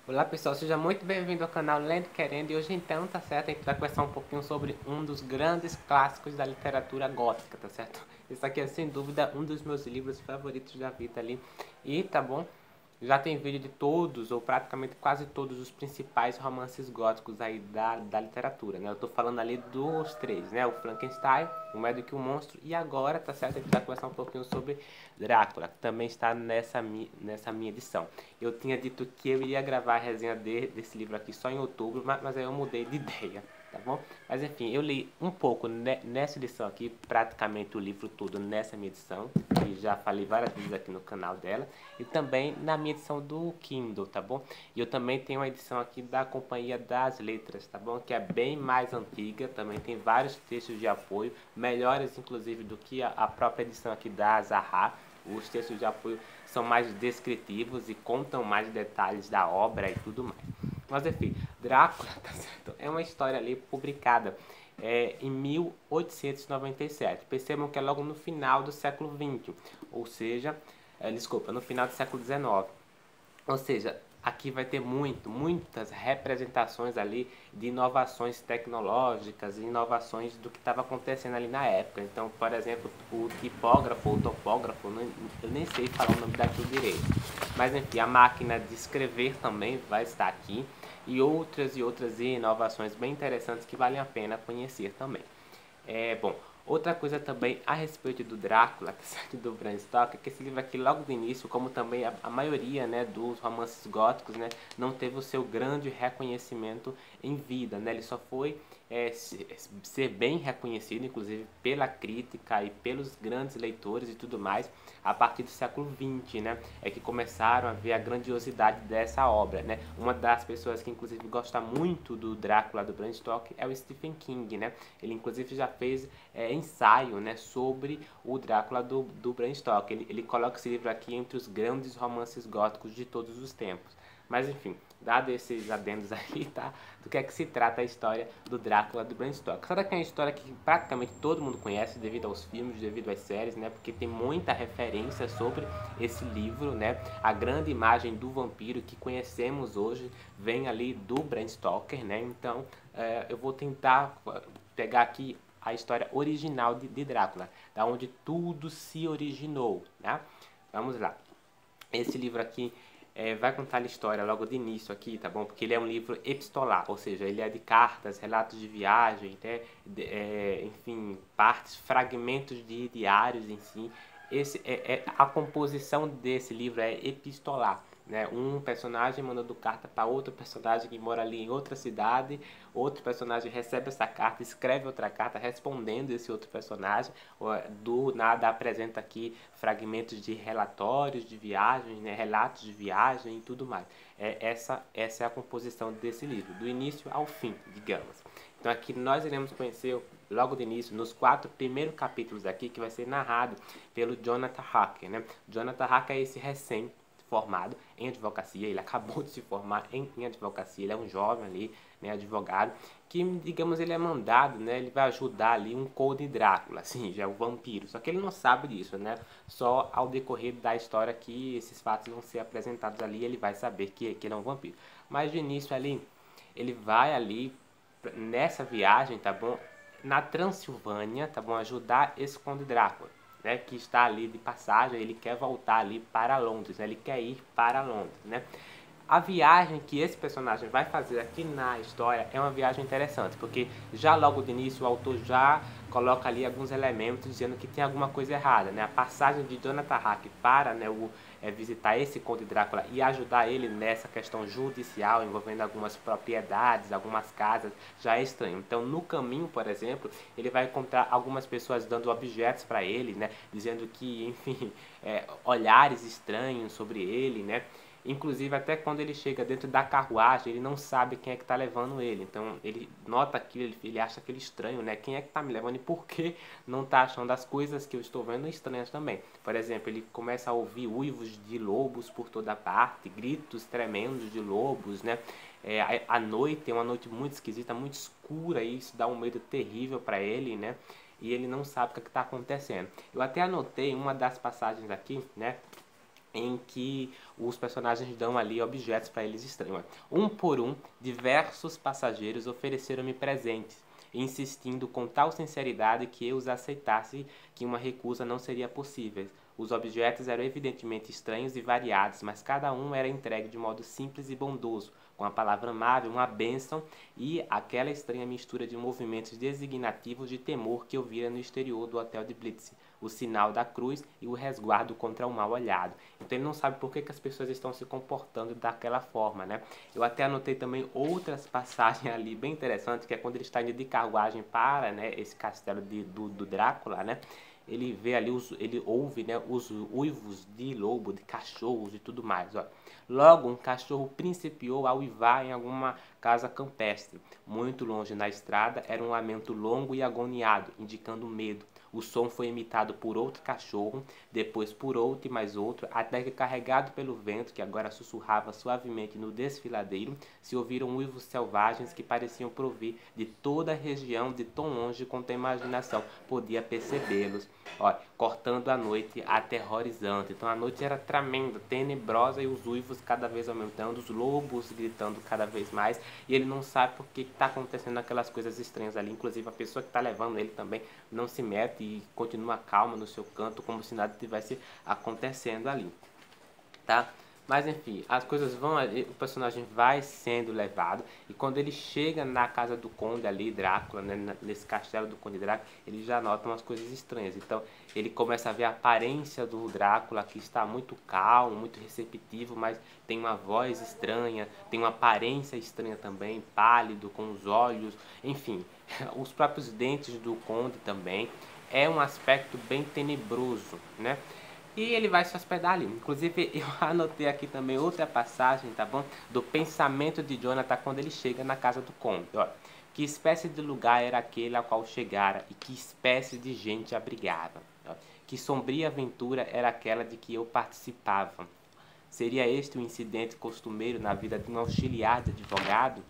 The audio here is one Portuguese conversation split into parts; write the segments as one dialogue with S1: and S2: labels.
S1: Olá pessoal, seja muito bem-vindo ao canal Lendo Querendo. E hoje então, tá certo, a gente vai conversar um pouquinho sobre um dos grandes clássicos da literatura gótica, tá certo? Esse aqui é sem dúvida um dos meus livros favoritos da vida ali. E tá bom, já tem vídeo de todos, ou praticamente quase todos os principais romances góticos aí da literatura, né? Eu tô falando ali dos três, né? O Frankenstein, o Médico e o Monstro, e agora, tá certo, a gente vai conversar um pouquinho sobre Drácula, que também está nessa minha edição. Eu tinha dito que eu iria gravar a resenha desse livro aqui só em outubro, mas aí eu mudei de ideia, tá bom? Mas enfim, eu li um pouco nessa edição aqui, praticamente o livro todo nessa minha edição, que já falei várias vezes aqui no canal dela, e também na minha edição do Kindle, tá bom? E eu também tenho uma edição aqui da Companhia das Letras, tá bom? Que é bem mais antiga, também tem vários textos de apoio, melhores inclusive do que a própria edição aqui da Zaha. Os textos de apoio são mais descritivos e contam mais detalhes da obra e tudo mais. Mas enfim, Drácula, tá certo? É uma história ali publicada em 1897. Percebam que é logo no final do século XX, ou seja, desculpa, no final do século XIX. Ou seja, aqui vai ter muitas representações ali de inovações tecnológicas e inovações do que estava acontecendo ali na época. Então, por exemplo, o tipógrafo ou topógrafo, eu nem sei falar o nome daquilo direito. Mas enfim, a máquina de escrever também vai estar aqui e outras inovações bem interessantes que valem a pena conhecer também. Bom, outra coisa também a respeito do Drácula, do Bram Stoker, que esse livro aqui logo do início, como também a maioria, né, dos romances góticos, né, não teve o seu grande reconhecimento em vida, né, ele só foi ser bem reconhecido, inclusive pela crítica e pelos grandes leitores e tudo mais, a partir do século XX, né, é que começaram a ver a grandiosidade dessa obra, né. Uma das pessoas que inclusive gosta muito do Drácula do Bram Stoker é o Stephen King, né, ele inclusive já fez ensaio, né, sobre o Drácula do Bram Stoker. Ele coloca esse livro aqui entre os grandes romances góticos de todos os tempos. Mas enfim, dado esses adendos aí, tá? Do que é que se trata a história do Drácula do Bram Stoker? Será que é uma história que praticamente todo mundo conhece devido aos filmes, devido às séries, né? Porque tem muita referência sobre esse livro, né? A grande imagem do vampiro que conhecemos hoje vem ali do Bram Stoker, né? Então, eu vou tentar pegar aqui a história original de Drácula, da onde tudo se originou, né? Vamos lá. Esse livro aqui vai contar a história logo de início aqui, tá bom? Porque ele é um livro epistolar, ou seja, ele é de cartas, relatos de viagem, né? Enfim, partes, fragmentos de diários em si. A composição desse livro é epistolar. Né? Um personagem mandando carta para outro personagem que mora ali em outra cidade, outro personagem recebe essa carta, escreve outra carta respondendo esse outro personagem, do nada apresenta aqui fragmentos de relatórios de viagens, né? Relatos de viagem e tudo mais. Essa é a composição desse livro, do início ao fim, digamos. Então aqui nós iremos conhecer logo de início, nos 4 primeiros capítulos aqui, que vai ser narrado pelo Jonathan Harker, né? Jonathan Harker é esse recém-formado em advocacia, ele acabou de se formar em advocacia, ele é um jovem ali, né, advogado, que, digamos, ele é mandado, né, ele vai ajudar ali um Conde Drácula, assim, já é o vampiro, só que ele não sabe disso, né, só ao decorrer da história que esses fatos vão ser apresentados ali, ele vai saber que ele é um vampiro. Mas de início ali, ele vai ali nessa viagem, tá bom? Na Transilvânia, tá bom? Ajudar esse Conde Drácula, né? Que está ali de passagem, ele quer voltar ali para Londres, né? Ele quer ir para Londres, né? A viagem que esse personagem vai fazer aqui na história é uma viagem interessante, porque já logo de início o autor já coloca ali alguns elementos dizendo que tem alguma coisa errada, né? A passagem de Jonathan Harker para, né, visitar esse Conde Drácula e ajudar ele nessa questão judicial envolvendo algumas propriedades, algumas casas, já é estranho. Então, no caminho, por exemplo, ele vai encontrar algumas pessoas dando objetos para ele, né? Dizendo que, enfim, olhares estranhos sobre ele, né? Inclusive, até quando ele chega dentro da carruagem, ele não sabe quem é que está levando ele. Então, ele nota aquilo, ele acha aquilo estranho, né? Quem é que está me levando e por que não está achando as coisas que eu estou vendo estranhas também? Por exemplo, ele começa a ouvir uivos de lobos por toda parte, gritos tremendos de lobos, né? A noite é uma noite muito esquisita, muito escura, e isso dá um medo terrível para ele, né? E ele não sabe o que está acontecendo. Eu até anotei uma das passagens aqui, né? em que os personagens dão ali objetos para eles estranhos. Um por um, diversos passageiros ofereceram-me presentes, insistindo com tal sinceridade que eu os aceitasse, que uma recusa não seria possível. Os objetos eram evidentemente estranhos e variados, mas cada um era entregue de modo simples e bondoso, com a palavra amável, uma bênção e aquela estranha mistura de movimentos designativos de temor que eu vira no exterior do hotel de Blitz, o sinal da cruz e o resguardo contra o mal olhado. Então ele não sabe por que, que as pessoas estão se comportando daquela forma, né? Eu até anotei também outras passagens ali bem interessantes, que é quando ele está indo de carruagem para, né, esse castelo do Drácula, né? Ele vê ali, ele ouve, né, os uivos de lobo, de cachorros e tudo mais. Ó. Logo, um cachorro principiou a uivar em alguma casa campestre. Muito longe na estrada, era um lamento longo e agoniado, indicando medo. O som foi imitado por outro cachorro, depois por outro e mais outro, até que, carregado pelo vento, que agora sussurrava suavemente no desfiladeiro, se ouviram uivos selvagens que pareciam provir de toda a região, de tão longe quanto a imaginação podia percebê-los. Cortando a noite aterrorizante. Então a noite era tremenda, tenebrosa e os uivos cada vez aumentando, os lobos gritando cada vez mais, e ele não sabe por que está acontecendo aquelas coisas estranhas ali. Inclusive a pessoa que está levando ele também não se mete e continua calma no seu canto, como se nada tivesse acontecendo ali, tá? Mas enfim, as coisas vão, o personagem vai sendo levado, e quando ele chega na casa do Conde ali, Drácula, né, nesse castelo do Conde Drácula, ele já nota umas coisas estranhas. Então ele começa a ver a aparência do Drácula, que está muito calmo, muito receptivo, mas tem uma voz estranha, tem uma aparência estranha também, pálido, com os olhos, enfim, os próprios dentes do Conde também. É um aspecto bem tenebroso, né? E ele vai se hospedar ali. Inclusive, eu anotei aqui também outra passagem, tá bom? Do pensamento de Jonathan quando ele chega na casa do conde. Ó. Que espécie de lugar era aquele ao qual chegara e que espécie de gente abrigava? Ó. Que sombria aventura era aquela de que eu participava? Seria este o incidente costumeiro na vida de um auxiliar de advogado?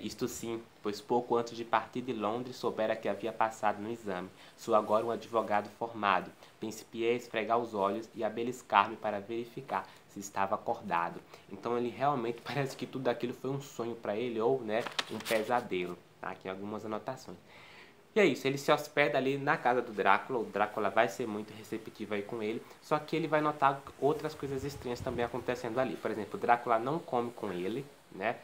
S1: Isto sim, pois pouco antes de partir de Londres soubera que havia passado no exame. Sou agora um advogado formado. Principiei a esfregar os olhos e a beliscar-me para verificar se estava acordado. Então ele realmente parece que tudo aquilo foi um sonho para ele ou, né, um pesadelo. Tá? Aqui algumas anotações. E é isso, ele se hospeda ali na casa do Drácula, o Drácula vai ser muito receptivo aí com ele, só que ele vai notar outras coisas estranhas também acontecendo ali. Por exemplo, o Drácula não come com ele, né?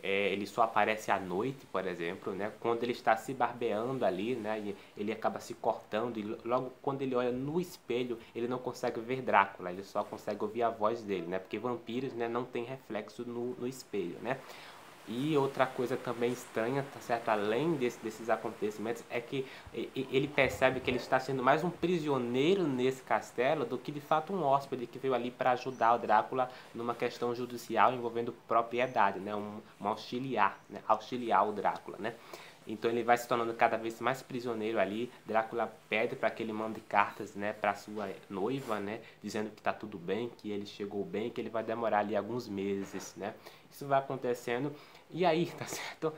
S1: Ele só aparece à noite, por exemplo, né? Quando ele está se barbeando ali, né? E ele acaba se cortando e logo quando ele olha no espelho, ele não consegue ver Drácula, ele só consegue ouvir a voz dele, né? Porque vampiros, né, não tem reflexo no espelho, né? E outra coisa também estranha, tá certo? Além desses acontecimentos, é que ele percebe que ele está sendo mais um prisioneiro nesse castelo do que de fato um hóspede que veio ali para ajudar o Drácula numa questão judicial envolvendo propriedade, né? Um auxiliar, né? Auxiliar o Drácula, né? Então ele vai se tornando cada vez mais prisioneiro ali. Drácula pede para que ele mande cartas, né, para sua noiva, né, dizendo que está tudo bem, que ele chegou bem, que ele vai demorar ali alguns meses, né. Isso vai acontecendo e aí, tá certo?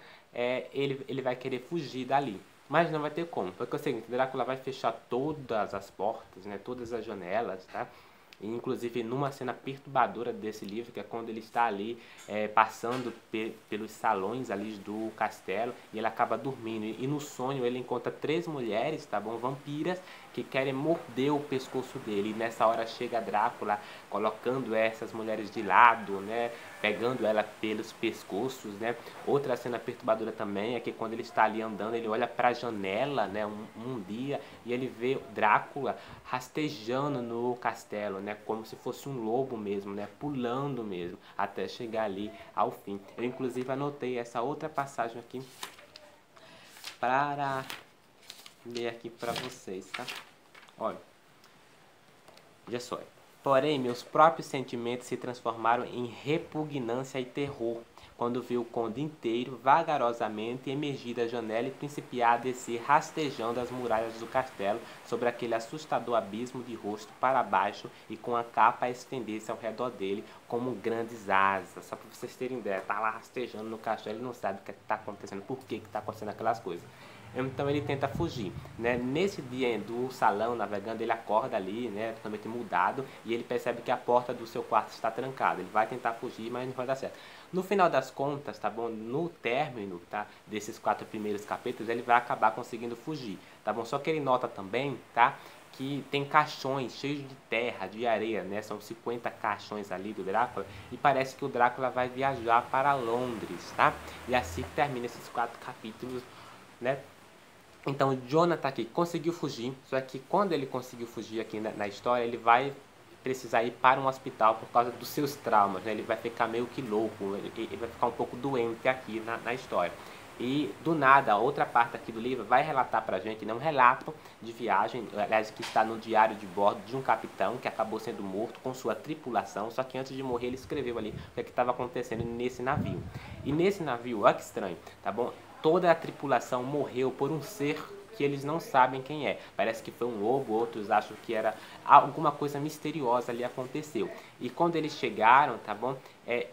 S1: Ele vai querer fugir dali. Mas não vai ter como, porque é o seguinte, Drácula vai fechar todas as portas, né, todas as janelas, tá? E, inclusive numa cena perturbadora desse livro, que é quando ele está ali passando pelos salões ali do castelo e ele acaba dormindo. E no sonho ele encontra 3 mulheres, tá bom, vampiras, que querem morder o pescoço dele. E nessa hora chega Drácula colocando essas mulheres de lado, né, pegando ela pelos pescoços, né. Outra cena perturbadora também é que quando ele está ali andando, ele olha para a janela, né, um dia, e ele vê Drácula rastejando no castelo, né, como se fosse um lobo mesmo, né, pulando mesmo, até chegar ali ao fim. Eu inclusive anotei essa outra passagem aqui para ler aqui para vocês, tá? Olha, já só. Porém, meus próprios sentimentos se transformaram em repugnância e terror, quando vi o conde inteiro, vagarosamente, emergir da janela e principiar a descer rastejando as muralhas do castelo sobre aquele assustador abismo de rosto para baixo e com a capa a estender-se ao redor dele como grandes asas. Só para vocês terem ideia, tá lá rastejando no castelo e não sabe o que está acontecendo, por que está acontecendo aquelas coisas. Então ele tenta fugir, né? Nesse dia do salão navegando, ele acorda ali, né, totalmente mudado, e ele percebe que a porta do seu quarto está trancada. Ele vai tentar fugir, mas não vai dar certo. No final das contas, tá bom? No término, tá, desses 4 primeiros capítulos, ele vai acabar conseguindo fugir, tá bom? Só que ele nota também, tá, que tem caixões cheios de terra, de areia, né? São 50 caixões ali do Drácula, e parece que o Drácula vai viajar para Londres, tá? E assim termina esses 4 capítulos, né? Então o Jonathan aqui conseguiu fugir, só que quando ele conseguiu fugir aqui na história, ele vai precisar ir para um hospital por causa dos seus traumas, né? Ele vai ficar meio que louco, ele vai ficar um pouco doente aqui na história. E do nada, a outra parte aqui do livro vai relatar pra gente, né, um relato de viagem, aliás, que está no diário de bordo de um capitão que acabou sendo morto com sua tripulação, só que antes de morrer ele escreveu ali o que estava acontecendo nesse navio. E nesse navio, olha que estranho, tá bom? Toda a tripulação morreu por um ser que eles não sabem quem é. Parece que foi um lobo, outros acham que era alguma coisa misteriosa ali aconteceu. E quando eles chegaram, tá bom?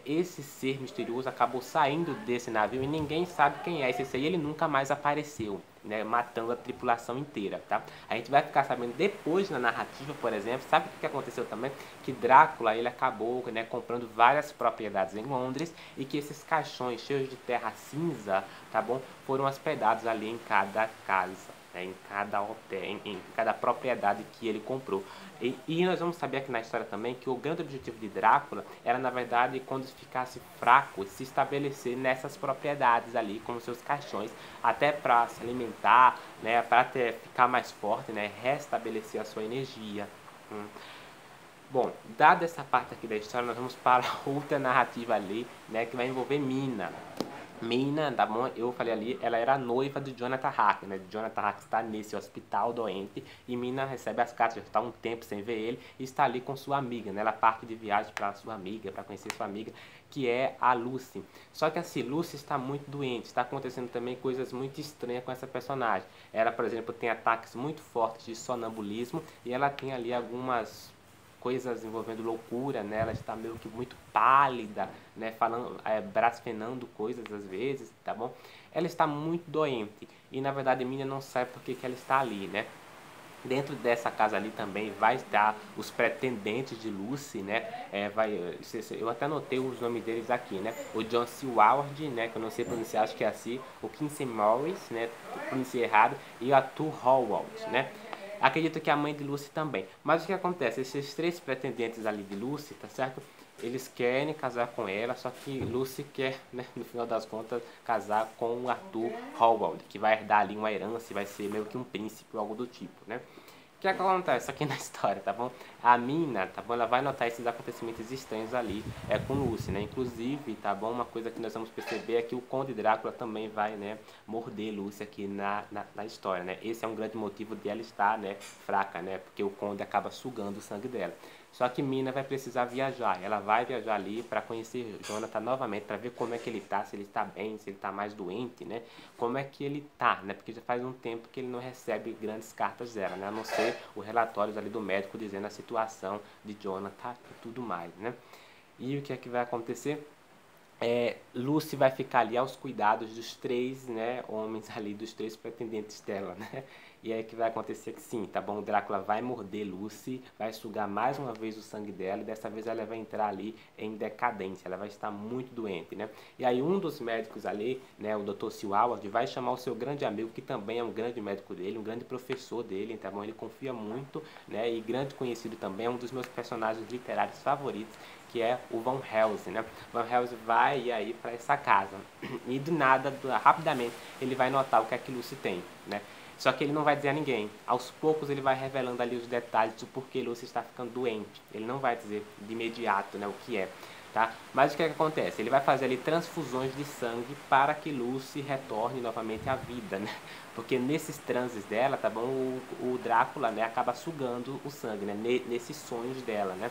S1: Esse ser misterioso acabou saindo desse navio e ninguém sabe quem é esse ser. E ele nunca mais apareceu, né? Matando a tripulação inteira, tá? A gente vai ficar sabendo depois na narrativa, por exemplo, sabe o que aconteceu também? Que Drácula, ele acabou, né, comprando várias propriedades em Londres e que esses caixões cheios de terra cinza, tá bom? Foram hospedados ali em cada casa, né, em cada hotel, em cada propriedade que ele comprou. E nós vamos saber aqui na história também que o grande objetivo de Drácula era, na verdade, quando ficasse fraco, se estabelecer nessas propriedades ali, com seus caixões, até para se alimentar, né, para ficar mais forte, né, restabelecer a sua energia. Bom, dada essa parte aqui da história, nós vamos para outra narrativa ali, né, que vai envolver Mina. Mina, tá bom? Eu falei ali, ela era a noiva do Jonathan Harker, né? Jonathan Harker está nesse hospital doente e Mina recebe as cartas, já está um tempo sem ver ele e está ali com sua amiga, né? Ela parte de viagem para sua amiga, para conhecer sua amiga, que é a Lucy. Só que assim, Lucy está muito doente, está acontecendo também coisas muito estranhas com essa personagem. Ela, por exemplo, tem ataques muito fortes de sonambulismo e ela tem ali algumas coisas envolvendo loucura, né? Ela está meio que muito pálida, né? Falando, blasfemando coisas às vezes, tá bom? Ela está muito doente e na verdade a Mina não sabe por que ela está ali, né? Dentro dessa casa ali também vai estar os pretendentes de Lucy, né? Eu até anotei os nomes deles aqui, né? O John Seward, né? Que eu não sei pronunciar, acho que é assim. O Kinsey Morris, né? Pronunciei errado. E a Tu Howard, né? Acredito que a mãe de Lucy também. Mas o que acontece? Esses 3 pretendentes ali de Lucy, tá certo? Eles querem casar com ela, só que Lucy quer, né, no final das contas, casar com o Arthur Howard, que vai herdar ali uma herança e vai ser meio que um príncipe ou algo do tipo, né? O que acontece aqui na história, tá bom? A Mina, tá bom? Ela vai notar esses acontecimentos estranhos ali com Lucy, né? Inclusive, tá bom? Uma coisa que nós vamos perceber é que o Conde Drácula também vai, né, morder Lucy aqui na história, né? Esse é um grande motivo de ela estar, né, fraca, né? Porque o Conde acaba sugando o sangue dela. Só que Mina vai precisar viajar. Ela vai viajar ali para conhecer Jonathan novamente, para ver como é que ele tá, se ele está bem, se ele está mais doente, né? Como é que ele tá, né? Porque já faz um tempo que ele não recebe grandes cartas dela, né? A não ser os relatórios ali do médico dizendo a situação de Jonathan e tudo mais, né? E o que é que vai acontecer? Lucy vai ficar ali aos cuidados dos 3, né, homens ali, dos 3 pretendentes dela, né? E aí que vai acontecer que sim, tá bom? O Drácula vai morder Lucy, vai sugar mais uma vez o sangue dela e dessa vez ela vai entrar ali em decadência, ela vai estar muito doente, né? E aí um dos médicos ali, né, o Dr. Seward, vai chamar o seu grande amigo, que também é um grande médico dele, um grande professor dele, tá bom? Ele confia muito, né, e grande conhecido também, é um dos meus personagens literários favoritos, que é o Van Helsing, né? Van Helsing vai aí para essa casa e do nada, rapidamente, ele vai notar o que é que Lucy tem, né? Só que ele não vai dizer a ninguém. Aos poucos ele vai revelando ali os detalhes do porquê Lucy está ficando doente. Ele não vai dizer de imediato, né, o que é, tá? Mas o que é que acontece? Ele vai fazer ali transfusões de sangue para que Lucy retorne novamente à vida, né? Porque nesses transes dela, tá bom? O Drácula, né, acaba sugando o sangue, né? Nesses sonhos dela, né?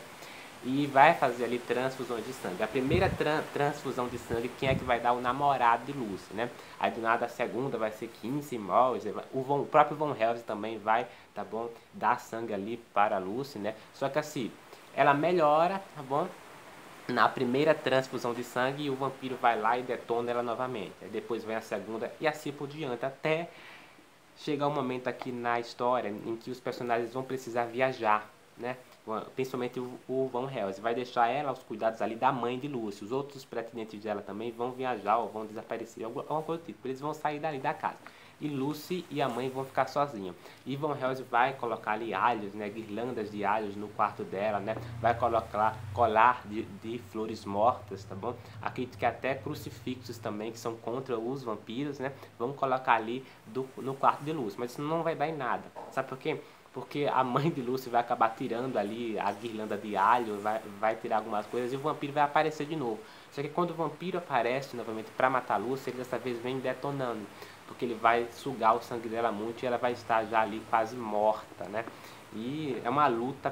S1: E vai fazer ali transfusões de sangue. A primeira transfusão de sangue, quem é que vai dar? O namorado de Lucy, né? Aí do nada a segunda vai ser Kinsey Morris, o próprio Van Helsing também vai, tá bom? Dar sangue ali para Lucy, né? Só que assim, ela melhora, tá bom? Na primeira transfusão de sangue e o vampiro vai lá e detona ela novamente. Aí depois vem a segunda e assim por diante, até chega um momento aqui na história em que os personagens vão precisar viajar, né? Principalmente o Van Helsing vai deixar ela aos cuidados ali da mãe de Lucy. Os outros pretendentes dela também vão viajar ou vão desaparecer, alguma coisa do tipo. Eles vão sair dali da casa. E Lucy e a mãe vão ficar sozinhos. E Van Helsing vai colocar ali alhos, né, guirlandas de alhos no quarto dela, né? Vai colocar colar de flores mortas, tá bom? Acredito que até crucifixos também, que são contra os vampiros, né? Vão colocar ali no quarto de Lucy. Mas isso não vai dar em nada. Sabe por quê? Porque a mãe de Lucy vai acabar tirando ali a guirlanda de alho, vai tirar algumas coisas e o vampiro vai aparecer de novo. Só que quando o vampiro aparece novamente para matar Lucy, ele dessa vez vem detonando, porque ele vai sugar o sangue dela muito e ela vai estar já ali quase morta, né? E é uma luta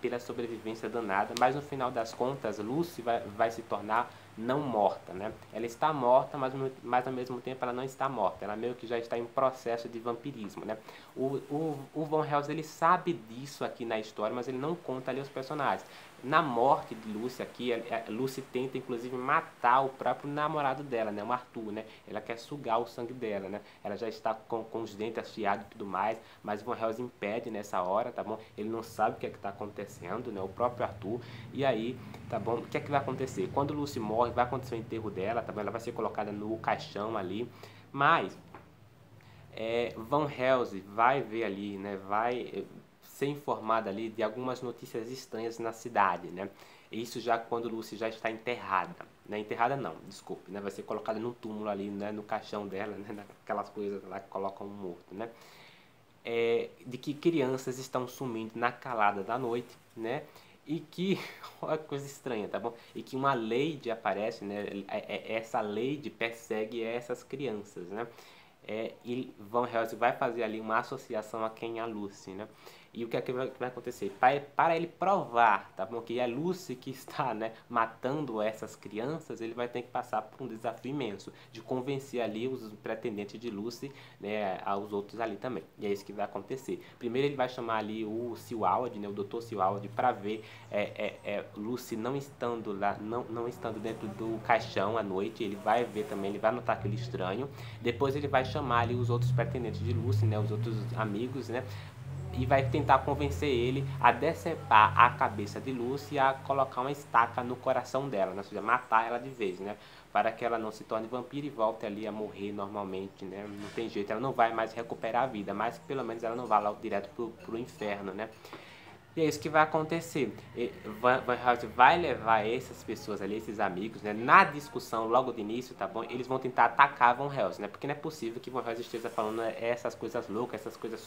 S1: pela sobrevivência danada, mas no final das contas, Lucy vai se tornar não morta, né? Ela está morta, mas ao mesmo tempo ela não está morta. Ela meio que já está em processo de vampirismo, né? O Van Helsing, ele sabe disso aqui na história, mas ele não conta ali os personagens. Na morte de Lucy aqui, Lucy tenta inclusive matar o próprio namorado dela, né? O Arthur, né? Ela quer sugar o sangue dela, né? Ela já está com os dentes afiados e tudo mais, mas Van Helsing impede nessa hora, tá bom? Ele não sabe o que é que está acontecendo, né? O próprio Arthur. E aí, tá bom? O que é que vai acontecer? Quando Lucy morre, vai acontecer o enterro dela, tá bom? Ela vai ser colocada no caixão ali, mas Van Helsing vai ver ali, né? Vai ser informada ali de algumas notícias estranhas na cidade, né? Isso já quando Lucy já está enterrada, né? Enterrada não, desculpe, né? Vai ser colocada no túmulo ali, né? No caixão dela, né? Naquelas coisas lá que colocam um morto, né? De que crianças estão sumindo na calada da noite, né? E que, olha que coisa estranha, tá bom? E que uma Lady aparece, né? Essa Lady persegue essas crianças, né? E Van Helsing vai fazer ali uma associação a quem? A Lucy, né? E o que é que vai acontecer? Para ele provar, tá bom? Que é Lucy que está, né, matando essas crianças, ele vai ter que passar por um desafio imenso de convencer ali os pretendentes de Lucy, né, aos outros ali também. E é isso que vai acontecer. Primeiro ele vai chamar ali o Seward, né, o Dr. Seward, para ver Lucy não estando lá, não estando dentro do caixão à noite. Ele vai ver também, ele vai notar aquele estranho. Depois ele vai chamar ali os outros pretendentes de Lucy, né, os outros amigos, né, e vai tentar convencer ele a decepar a cabeça de Lucy e a colocar uma estaca no coração dela, né? Ou seja, matar ela de vez, né? Para que ela não se torne vampiro e volte ali a morrer normalmente, né? Não tem jeito, ela não vai mais recuperar a vida, mas pelo menos ela não vai lá direto pro inferno, né? E é isso que vai acontecer. Van Helsing vai levar essas pessoas ali, esses amigos, né, na discussão logo de início, tá bom? Eles vão tentar atacar Van Helsing, né? Porque não é possível que Van Helsing esteja falando essas coisas loucas, essas coisas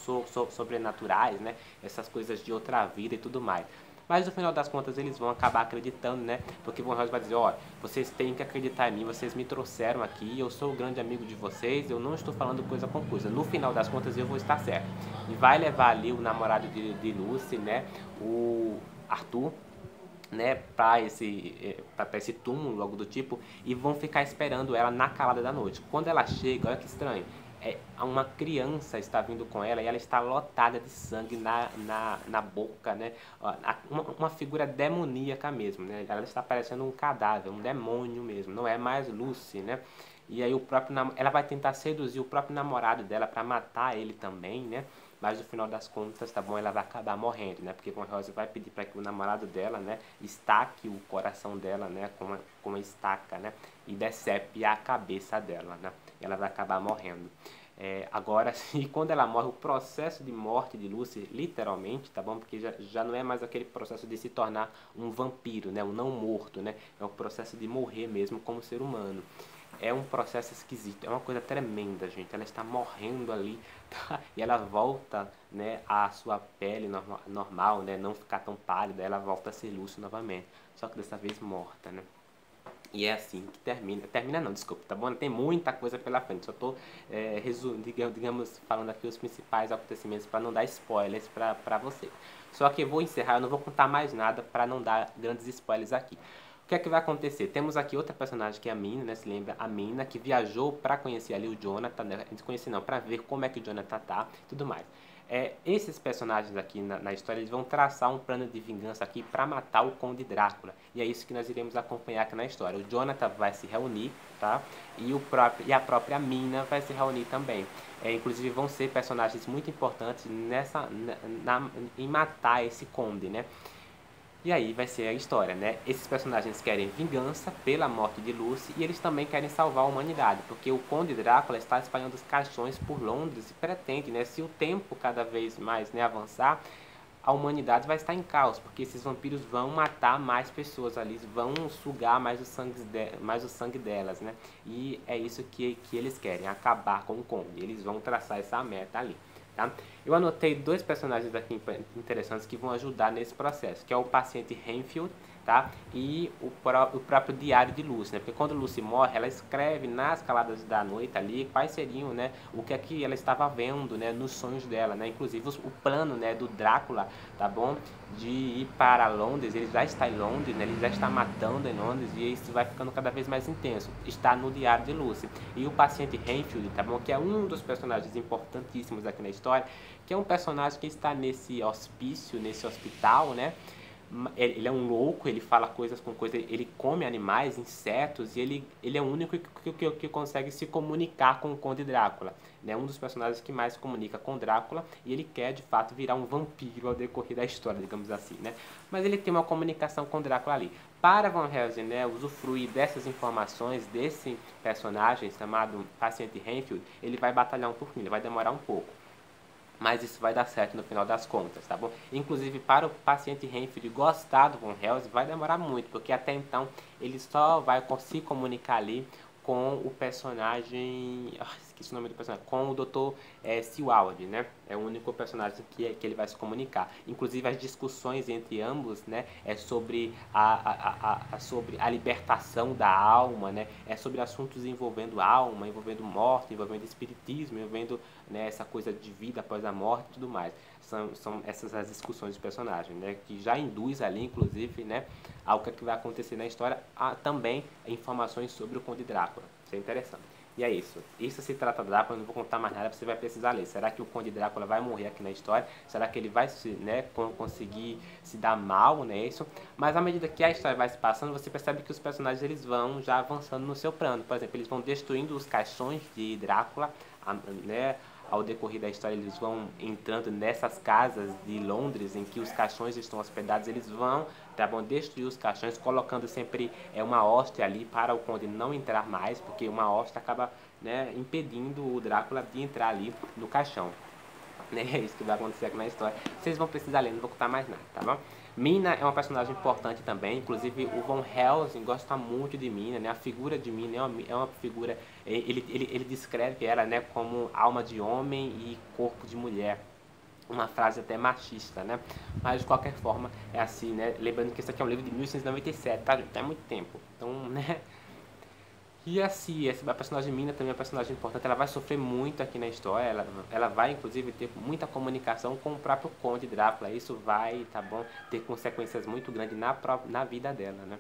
S1: sobrenaturais, né? Essas coisas de outra vida e tudo mais. Mas no final das contas eles vão acabar acreditando, né? Porque Van Helsing vai dizer, ó, vocês têm que acreditar em mim, vocês me trouxeram aqui, eu sou o grande amigo de vocês, eu não estou falando coisa com coisa. No final das contas eu vou estar certo. E vai levar ali o namorado de Lucy, né? O Arthur, né, para esse túmulo, algo do tipo, e vão ficar esperando ela na calada da noite. Quando ela chega, olha que estranho, uma criança está vindo com ela e ela está lotada de sangue na boca, né? Uma figura demoníaca mesmo, né? Ela está parecendo um cadáver, um demônio mesmo, não é mais Lucy, né? E aí ela vai tentar seduzir o próprio namorado dela para matar ele também, né? Mas no final das contas, tá bom, ela vai acabar morrendo, né? Porque Van Helsing vai pedir para que o namorado dela, né, estaque o coração dela, né, com uma estaca, né? E decepe a cabeça dela, né? Ela vai acabar morrendo. Agora, e quando ela morre, o processo de morte de Lucy, literalmente, tá bom? Porque já não é mais aquele processo de se tornar um vampiro, né? Um não morto, né? É o processo de morrer mesmo como ser humano. É um processo esquisito, é uma coisa tremenda, gente. Ela está morrendo ali, tá? E ela volta, né, à sua pele normal, né? Não ficar tão pálida, ela volta a ser Lucy novamente. Só que dessa vez morta, né? E é assim que termina. Termina não, desculpa, tá bom? Tem muita coisa pela frente. Só tô, digamos, falando aqui os principais acontecimentos para não dar spoilers para vocês. Só que eu vou encerrar, eu não vou contar mais nada para não dar grandes spoilers aqui. O que é que vai acontecer? Temos aqui outra personagem que é a Mina, né? Se lembra? A Mina, que viajou para conhecer ali o Jonathan, né? Conhecer não, para ver como é que o Jonathan tá e tudo mais. Esses personagens aqui na história, eles vão traçar um plano de vingança aqui para matar o Conde Drácula. E é isso que nós iremos acompanhar aqui na história. O Jonathan vai se reunir, tá? E a própria Mina vai se reunir também. Inclusive vão ser personagens muito importantes em matar esse Conde, né? E aí vai ser a história, né? Esses personagens querem vingança pela morte de Lucy e eles também querem salvar a humanidade, porque o Conde Drácula está espalhando os caixões por Londres e pretende, né? Se o tempo cada vez mais, né, avançar, a humanidade vai estar em caos, porque esses vampiros vão matar mais pessoas ali, vão sugar mais o sangue delas, né? E é isso que eles querem, acabar com o Conde. Eles vão traçar essa meta ali. Tá? Eu anotei 2 personagens aqui interessantes que vão ajudar nesse processo, que é o paciente Renfield, tá? E o próprio diário de Lucy, né? Porque quando Lucy morre, ela escreve nas caladas da noite ali quais seriam, né, o que é que ela estava vendo, né, nos sonhos dela, né? Inclusive o plano, né, do Drácula, tá bom? De ir para Londres, ele já está em Londres, né? Ele já está matando em Londres e isso vai ficando cada vez mais intenso. Está no diário de Lucy. E o paciente Renfield, tá bom? Que é um dos personagens importantíssimos aqui na história, que é um personagem que está nesse hospício, nesse hospital, né? Ele é um louco, ele fala coisas com coisas, ele come animais, insetos, e ele é o único que consegue se comunicar com o Conde Drácula. É um dos personagens que mais se comunica com Drácula, e ele quer, de fato, virar um vampiro ao decorrer da história, digamos assim, né? Mas ele tem uma comunicação com Drácula ali. Para Van Helsing, né, usufruir dessas informações, desse personagem chamado Paciente Renfield, ele vai batalhar um pouquinho, ele vai demorar um pouco. Mas isso vai dar certo no final das contas, tá bom? Inclusive, para o paciente Renfield gostar do Van Helsing, vai demorar muito, porque até então ele só vai conseguir comunicar ali com o personagem... esqueci o nome do personagem. Com o Dr. Seward, né? É o único personagem que ele vai se comunicar. Inclusive, as discussões entre ambos, né? É sobre sobre a libertação da alma, né? É sobre assuntos envolvendo alma, envolvendo morte, envolvendo espiritismo, envolvendo, né, essa coisa de vida após a morte e tudo mais. São essas as discussões de personagem, né? Que já induz ali, inclusive, né, ao que vai acontecer na história. Há também informações sobre o Conde Drácula. Isso é interessante. E é isso. Isso se trata de Drácula, eu não vou contar mais nada, você vai precisar ler. Será que o Conde Drácula vai morrer aqui na história? Será que ele vai, né, conseguir se dar mal, né, isso? Mas à medida que a história vai se passando, você percebe que os personagens eles vão já avançando no seu plano. Por exemplo, eles vão destruindo os caixões de Drácula, né? Ao decorrer da história, eles vão entrando nessas casas de Londres em que os caixões estão hospedados, eles vão, tá bom, destruir os caixões, colocando sempre uma hoste ali para o Conde não entrar mais, porque uma hoste acaba, né, impedindo o Drácula de entrar ali no caixão. É isso que vai acontecer aqui na história. Vocês vão precisar ler, não vou contar mais nada, tá bom? Mina é uma personagem importante também, inclusive o Van Helsing gosta muito de Mina, né? A figura de Mina é uma figura, ele descreve ela, né, como alma de homem e corpo de mulher. Uma frase até machista, né? Mas de qualquer forma é assim, né? Lembrando que esse aqui é um livro de 1897, tá? Tá muito tempo. Então, né? E assim, a personagem Mina também é uma personagem importante, ela vai sofrer muito aqui na história, ela vai inclusive ter muita comunicação com o próprio Conde Drácula, isso vai, tá bom, ter consequências muito grandes na vida dela, né?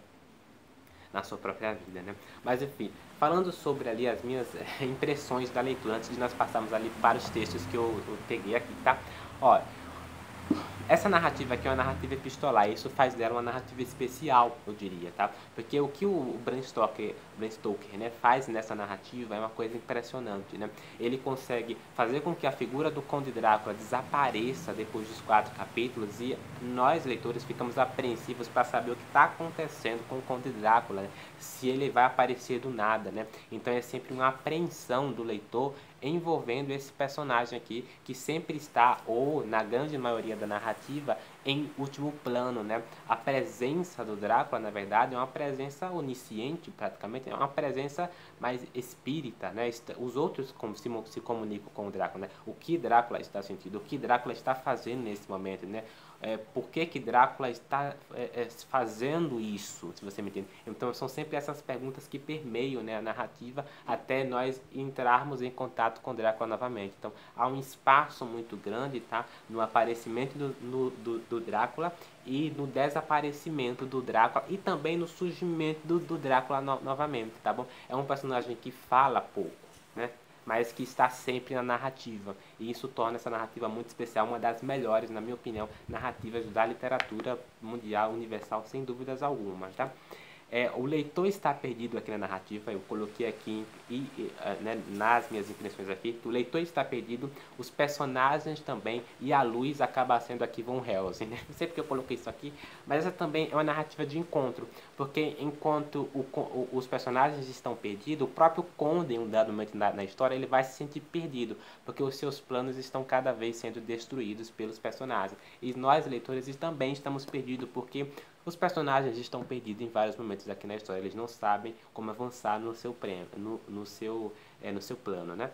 S1: Na sua própria vida, né? Mas enfim, falando sobre ali as minhas impressões da leitura, antes de nós passarmos ali para os textos que eu peguei aqui, tá? Ó, essa narrativa aqui é uma narrativa epistolar, isso faz dela uma narrativa especial, eu diria, tá? Porque o que o Bram Stoker, né, faz nessa narrativa é uma coisa impressionante, né? Ele consegue fazer com que a figura do Conde Drácula desapareça depois dos 4 capítulos e nós, leitores, ficamos apreensivos para saber o que está acontecendo com o Conde Drácula, né? Se ele vai aparecer do nada, né? Então é sempre uma apreensão do leitor envolvendo esse personagem aqui, que sempre está, ou na grande maioria da narrativa, em último plano, né? A presença do Drácula, na verdade, é uma presença onisciente, praticamente, é uma presença mais espírita, né? Os outros como se comunicam com o Drácula, né? O que Drácula está sentindo, o que Drácula está fazendo nesse momento, né? Por que Drácula está fazendo isso, se você me entende? Então são sempre essas perguntas que permeiam, né, a narrativa até nós entrarmos em contato com Drácula novamente. Então há um espaço muito grande, tá, no aparecimento do Drácula e no desaparecimento do Drácula e também no surgimento do Drácula novamente, tá bom? É um personagem que fala pouco, né? mas que está sempre na narrativa. E isso torna essa narrativa muito especial, uma das melhores, na minha opinião, narrativas da literatura mundial, universal, sem dúvidas alguma, tá? O leitor está perdido aqui na narrativa, eu coloquei aqui né, nas minhas impressões aqui, o leitor está perdido, os personagens também, e a luz acaba sendo aqui Van Helsing, né? Não sei porque eu coloquei isso aqui, mas essa também é uma narrativa de encontro, porque enquanto os personagens estão perdidos, o próprio Conde, em um dado momento na história, ele vai se sentir perdido, porque os seus planos estão cada vez sendo destruídos pelos personagens, e nós, leitores, também estamos perdidos, porque os personagens estão perdidos em vários momentos aqui na história. Eles não sabem como avançar no seu prêmio, no seu plano, né?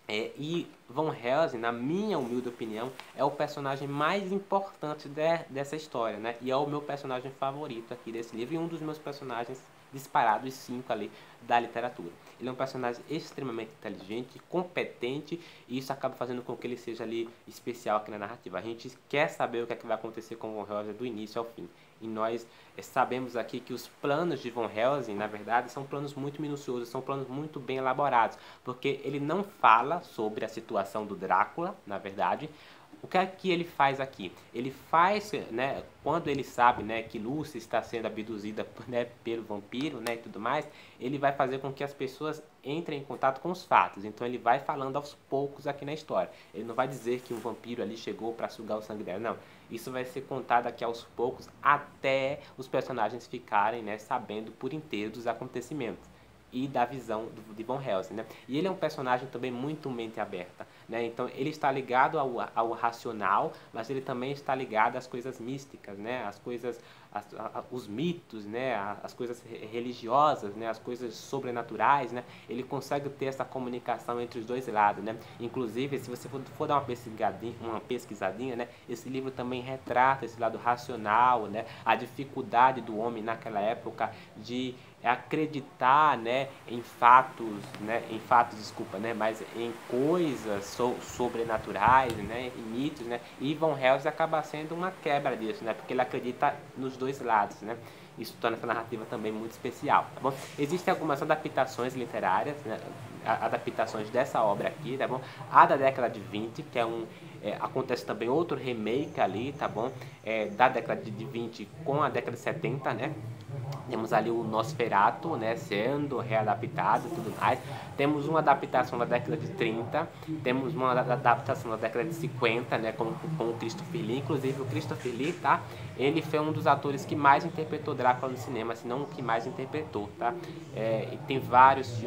S1: E Van Helsing, na minha humilde opinião, é o personagem mais importante dessa história, né? E é o meu personagem favorito aqui desse livro e um dos meus personagens disparados 5 ali da literatura. Ele é um personagem extremamente inteligente, competente, e isso acaba fazendo com que ele seja ali especial aqui na narrativa. A gente quer saber o que é que vai acontecer com Van Helsing do início ao fim. E nós sabemos aqui que os planos de Van Helsing, na verdade, são planos muito minuciosos, são planos muito bem elaborados, porque ele não fala sobre a situação do Drácula, na verdade. O que é que ele faz aqui? Ele faz, né, quando ele sabe, né, que Lucy está sendo abduzida, né, pelo vampiro, né, e tudo mais, ele vai fazer com que as pessoas entrem em contato com os fatos. Então ele vai falando aos poucos aqui na história. Ele não vai dizer que um vampiro ali chegou para sugar o sangue dela, não. Isso vai ser contado aqui aos poucos até os personagens ficarem, né, sabendo por inteiro dos acontecimentos e da visão de Van Helsing, né? E ele é um personagem também muito mente aberta, né? Então ele está ligado ao racional, mas ele também está ligado às coisas místicas, né? As coisas, os mitos, né? As coisas religiosas, né? As coisas sobrenaturais, né? Ele consegue ter essa comunicação entre os dois lados, né? Inclusive, se você for dar uma pesquisadinha, né? Esse livro também retrata esse lado racional, né? A dificuldade do homem naquela época de acreditar, né, em fatos, desculpa, né, mas em coisas sobrenaturais, né, em mitos, né, e Van Helsing acaba sendo uma quebra disso, né, porque ele acredita nos dois lados, né. Isso torna essa narrativa também muito especial, tá bom? Existem algumas adaptações literárias, né, adaptações dessa obra aqui, tá bom? A da década de 20, que acontece também outro remake ali, tá bom? Da década de 20 com a década de 70, né? Temos ali o Nosferatu, né, sendo readaptado e tudo mais. Temos uma adaptação da década de 30, temos uma adaptação da década de 50, né, com o Christopher Lee. Inclusive o Christopher Lee, tá? Ele foi um dos atores que mais interpretou Drácula no cinema, se não o que mais interpretou, tá? E tem vários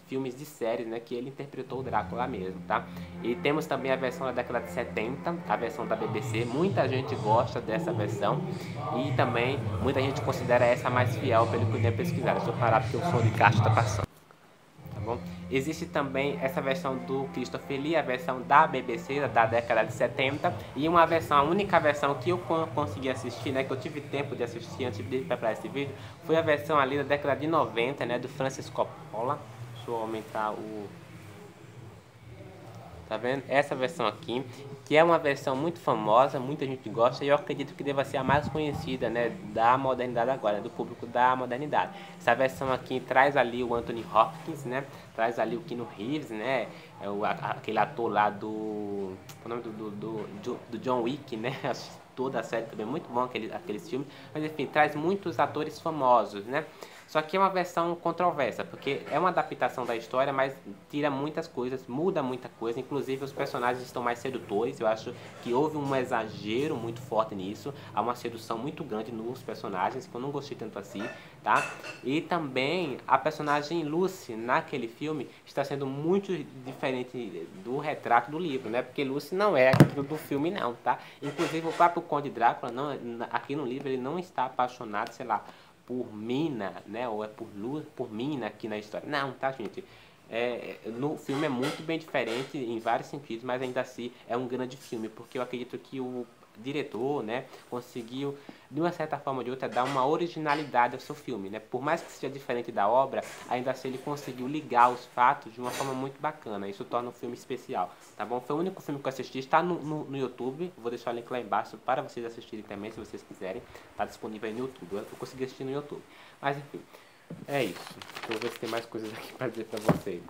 S1: filmes de séries, né, que ele interpretou o Drácula mesmo, tá? E temos também a versão da década de 70, a versão da BBC. Muita gente gosta dessa versão e também muita gente considera essa mais fiel pelo que eu tenho pesquisado. Eu sou parado porque o som de caixa está passando. Tá bom? Existe também essa versão do Christopher Lee, a versão da BBC da década de 70, e uma versão, a única versão que eu consegui assistir, né, que eu tive tempo de assistir antes de preparar esse vídeo, foi a versão ali da década de 90, né, do Francis Coppola. Deixa eu aumentar o... Tá vendo? Essa versão aqui, que é uma versão muito famosa, muita gente gosta, e eu acredito que deva ser a mais conhecida, né, da modernidade agora, do público da modernidade. Essa versão aqui traz ali o Anthony Hopkins, né, traz ali o Keanu Reeves, né, aquele ator lá o nome do John Wick, né, toda a série também, muito bom aqueles filmes, mas enfim, traz muitos atores famosos, né. Só que é uma versão controversa, porque é uma adaptação da história, mas tira muitas coisas, muda muita coisa, inclusive os personagens estão mais sedutores. Eu acho que houve um exagero muito forte nisso, há uma sedução muito grande nos personagens, que eu não gostei tanto assim, tá? E também a personagem Lucy, naquele filme, está sendo muito diferente do retrato do livro, né? Porque Lucy não é aquilo do filme não, tá? Inclusive o próprio Conde Drácula, aqui no livro, ele não está apaixonado, sei lá, por Mina, né, ou por Mina aqui na história. Não, tá, gente? No filme é muito bem diferente em vários sentidos, mas ainda assim é um grande filme, porque eu acredito que o diretor, né, conseguiu, de uma certa forma ou de outra, dar uma originalidade ao seu filme, né? Por mais que seja diferente da obra, ainda assim ele conseguiu ligar os fatos de uma forma muito bacana. Isso torna um filme especial, tá bom? Foi o único filme que eu assisti, está no YouTube, vou deixar o link lá embaixo para vocês assistirem também, se vocês quiserem. Está disponível aí no YouTube, eu consegui assistir no YouTube. Mas enfim, é isso. Eu vou ver se tem mais coisas aqui para dizer para vocês.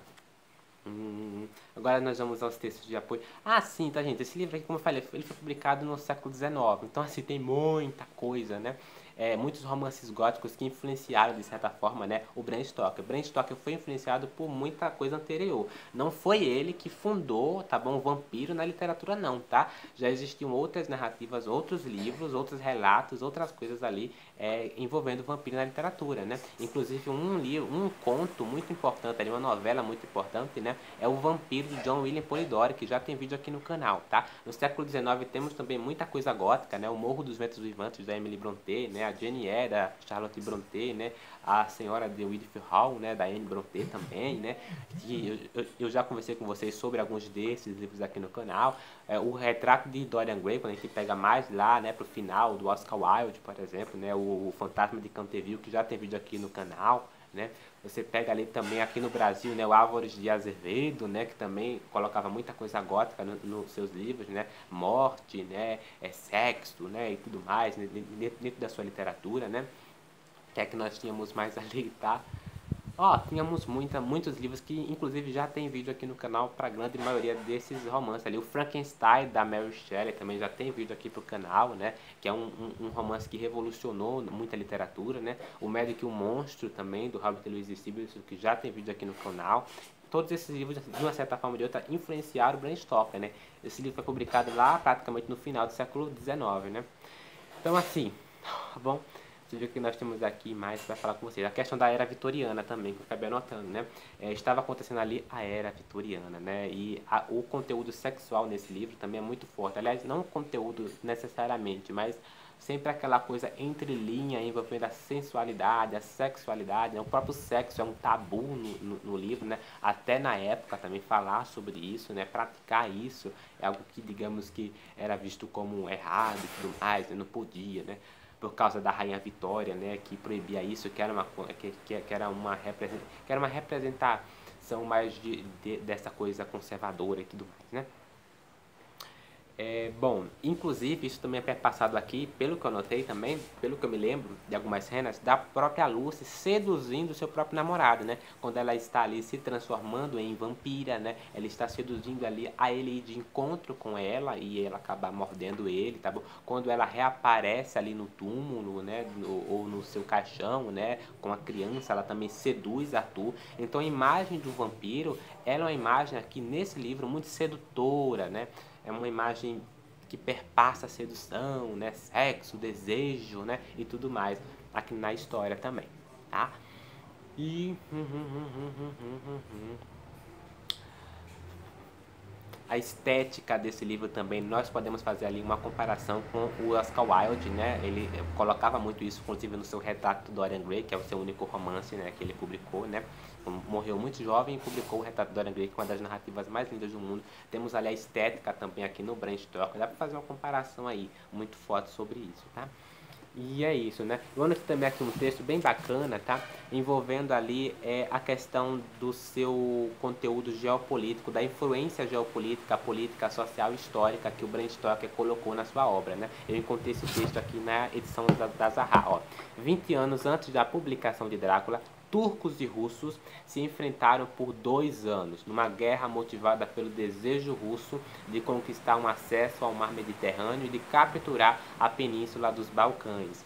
S1: Agora nós vamos aos textos de apoio. Ah, sim, tá, gente? Esse livro aqui, como eu falei, ele foi publicado no século XIX. Então, assim, tem muita coisa, né? Muitos romances góticos que influenciaram, de certa forma, né, o Bram Stoker. Bram Stoker foi influenciado por muita coisa anterior. Não foi ele que fundou, tá bom, o vampiro na literatura, não, tá? Já existiam outras narrativas, outros livros, outros relatos, outras coisas ali envolvendo o vampiro na literatura, né? Inclusive um livro, um conto muito importante, ali, uma novela muito importante, né? É O Vampiro, de John William Polidori, que já tem vídeo aqui no canal, tá? No século XIX temos também muita coisa gótica, né? O Morro dos Ventos Vivantes, da Emily Brontë, né? A Jane Eyre, da Charlotte Brontë, né? A Senhora de Winifred Hall, né? Da Anne Brontë também, né? E eu já conversei com vocês sobre alguns desses livros aqui no canal. O Retrato de Dorian Gray, quando a gente pega mais lá, né? Pro final, do Oscar Wilde, por exemplo, né? O Fantasma de Canterville, que já tem vídeo aqui no canal, né? Você pega ali também aqui no Brasil, né, o Álvares de Azevedo, né, que também colocava muita coisa gótica nos seus livros, né, morte, né, sexo, né, e tudo mais, né, dentro da sua literatura, né. O que é que nós tínhamos mais ali, tá? Tínhamos muitos livros que inclusive já tem vídeo aqui no canal para a grande maioria desses romances ali. O Frankenstein, da Mary Shelley, também já tem vídeo aqui pro canal, né? Que é um romance que revolucionou muita literatura, né? O Médico e o Monstro também, do Robert Louis Stevenson, que já tem vídeo aqui no canal. Todos esses livros, de uma certa forma ou de outra, influenciaram o Bram Stoker, né? Esse livro foi publicado lá praticamente no final do século XIX, né? Então, assim, tá bom? Você viu que nós temos aqui mais para falar com vocês. A questão da era vitoriana também, que eu acabei anotando, né? Estava acontecendo ali a era vitoriana, né? E o conteúdo sexual nesse livro também é muito forte. Aliás, não o conteúdo necessariamente, mas sempre aquela coisa entre linha envolvendo a sensualidade, a sexualidade, né? O próprio sexo é um tabu no livro, né? Até na época também falar sobre isso, né? Praticar isso é algo que, digamos que era visto como errado e tudo mais, né? Não podia, né? Por causa da Rainha Vitória, né, que proibia isso, que era uma representação mais dessa coisa conservadora e tudo mais, né? Bom, inclusive isso também é perpassado aqui, pelo que eu notei também, pelo que eu me lembro de algumas cenas, da própria Lucy seduzindo seu próprio namorado, né? Quando ela está ali se transformando em vampira, né? Ela está seduzindo ali a ele ir de encontro com ela e ela acabar mordendo ele, tá bom? Quando ela reaparece ali no túmulo, né? Ou no seu caixão, né? Com a criança, ela também seduz Arthur. Então a imagem do vampiro, ela é uma imagem aqui nesse livro muito sedutora, né? É uma imagem que perpassa a sedução, né? Sexo, desejo, né? E tudo mais aqui na história também, tá? E a estética desse livro também, nós podemos fazer ali uma comparação com o Oscar Wilde, né? Ele colocava muito isso, inclusive no seu Retrato do Dorian Gray, que é o seu único romance, né, que ele publicou, né? Morreu muito jovem e publicou o Retrato do Dorian Gray, que é uma das narrativas mais lindas do mundo. Temos ali a estética também aqui no Bram Stoker, dá para fazer uma comparação aí muito forte sobre isso, tá? E é isso, né? Eu anotei também aqui um texto bem bacana, tá? Envolvendo ali a questão do seu conteúdo geopolítico, da influência geopolítica, política, social e histórica que o Bram Stoker colocou na sua obra, né? Eu encontrei esse texto aqui na edição da Zaha, ó. 20 anos antes da publicação de Drácula, turcos e russos se enfrentaram por 2 anos, numa guerra motivada pelo desejo russo de conquistar um acesso ao mar Mediterrâneo e de capturar a península dos Balcãs,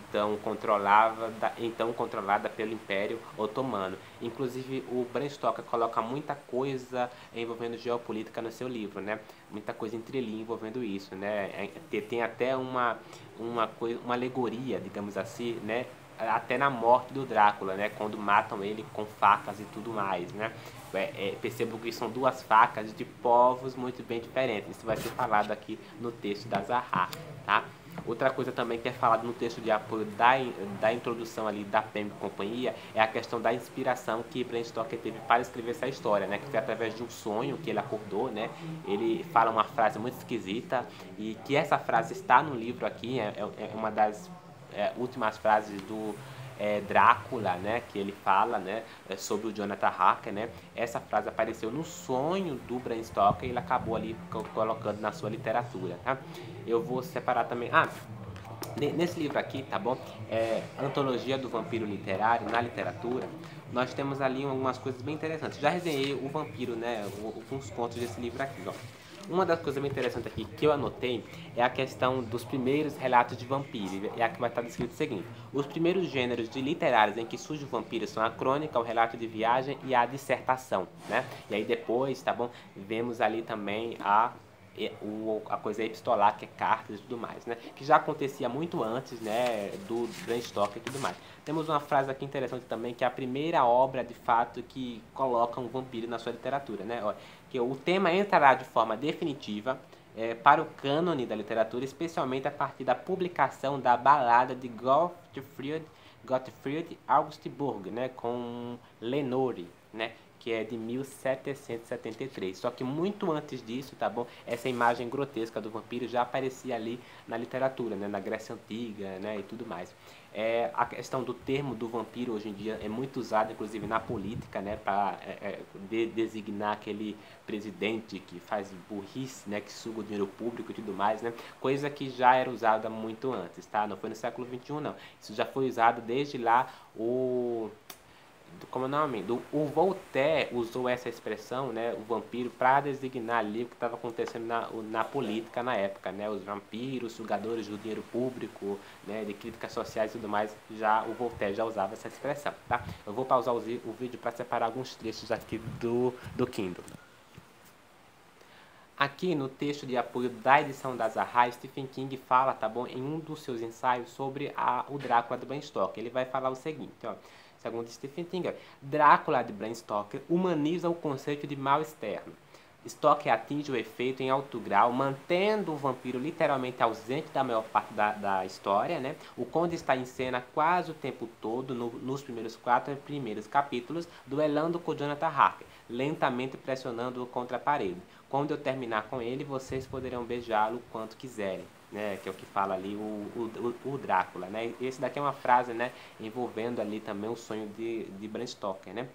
S1: então controlada pelo Império Otomano. Inclusive o Bram Stoker coloca muita coisa envolvendo geopolítica no seu livro, né? Muita coisa entre linhas envolvendo isso, né? Tem até uma alegoria, digamos assim, né? Até na morte do Drácula, né? Quando matam ele com facas e tudo mais, né? Percebo que são 2 facas de povos muito bem diferentes. Isso vai ser falado aqui no texto da Zaha, tá? Outra coisa também que é falado no texto de apoio da introdução ali da Penguin Companhia é a questão da inspiração que Bram Stoker teve para escrever essa história, né? Que foi através de um sonho que ele acordou, né? Ele fala uma frase muito esquisita e que essa frase está no livro aqui, é uma das últimas frases do Drácula, né, que ele fala, né, sobre o Jonathan Harker, né? Essa frase apareceu no sonho do Bram Stoker e ele acabou ali colocando na sua literatura, tá? Eu vou separar também. Nesse livro aqui, tá bom? Antologia do Vampiro Literário, na literatura, nós temos ali algumas coisas bem interessantes. Já resenhei o Vampiro, né? Alguns contos desse livro aqui, ó. Uma das coisas bem interessantes aqui que eu anotei é a questão dos primeiros relatos de vampiro. E aqui vai estar descrito o seguinte: os primeiros gêneros de literários em que surge o vampiro são a crônica, o relato de viagem e a dissertação, né? E aí depois, tá bom? Vemos ali também a coisa epistolar, que é cartas e tudo mais, né? Que já acontecia muito antes, né, do Bram Stoker e tudo mais. Temos uma frase aqui interessante também, que é a primeira obra, de fato, que coloca um vampiro na sua literatura, né? Que o tema entrará de forma definitiva para o cânone da literatura, especialmente a partir da publicação da balada de Gottfried August Burger, né, com Lenore, né, que é de 1773. Só que muito antes disso, tá bom? Essa imagem grotesca do vampiro já aparecia ali na literatura, né, na Grécia Antiga, né, e tudo mais. A questão do termo do vampiro hoje em dia é muito usado, inclusive na política, né, para designar aquele presidente que faz burrice, né, que suga o dinheiro público e tudo mais, né, coisa que já era usada muito antes, tá? Não foi no século XXI, não. Isso já foi usado desde lá como é o nome? O Voltaire usou essa expressão, né, o vampiro, para designar ali o que estava acontecendo na política na época, né, os vampiros, sugadores do dinheiro público, né, de críticas sociais e tudo mais. Já o Voltaire já usava essa expressão, tá? Eu vou pausar o vídeo para separar alguns trechos aqui do Kindle. Aqui no texto de apoio da edição da Zahar, Stephen King fala, tá bom, em um dos seus ensaios sobre o Drácula de Bram Stoker. Ele vai falar o seguinte, ó, segundo Stephen King, Drácula de Bram Stoker humaniza o conceito de mal externo. Stoker atinge o efeito em alto grau, mantendo o vampiro literalmente ausente da maior parte da história, né? O Conde está em cena quase o tempo todo, nos primeiros 4 primeiros capítulos, duelando com Jonathan Harker, lentamente pressionando-o contra a parede. Quando eu terminar com ele, vocês poderão beijá-lo quanto quiserem, né? Que é o que fala ali o Drácula, né? Esse daqui é uma frase, né, envolvendo ali também o sonho de Bram Stoker, né?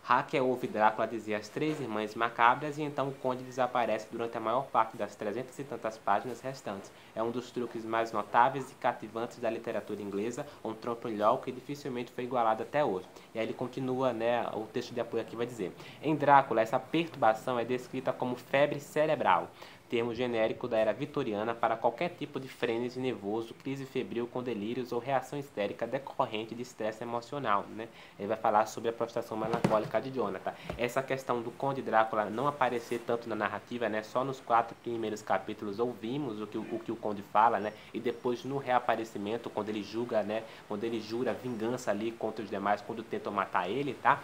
S1: Harker ouve Drácula dizer as 3 irmãs macabras e então o conde desaparece durante a maior parte das 300 e tantas páginas restantes. É um dos truques mais notáveis e cativantes da literatura inglesa, um trompe-l'œil que dificilmente foi igualado até hoje. E aí ele continua, né, o texto de apoio aqui vai dizer: em Drácula, essa perturbação é descrita como febre cerebral, termo genérico da era vitoriana para qualquer tipo de frenesi nervoso, crise febril com delírios ou reação histérica decorrente de estresse emocional, né? Ele vai falar sobre a prostração melancólica de Jonathan. Essa questão do Conde Drácula não aparecer tanto na narrativa, né? Só nos 4 primeiros capítulos ouvimos o que o Conde fala, né? E depois no reaparecimento, quando ele julga, né? Quando ele jura vingança ali contra os demais, quando tentam matar ele, tá?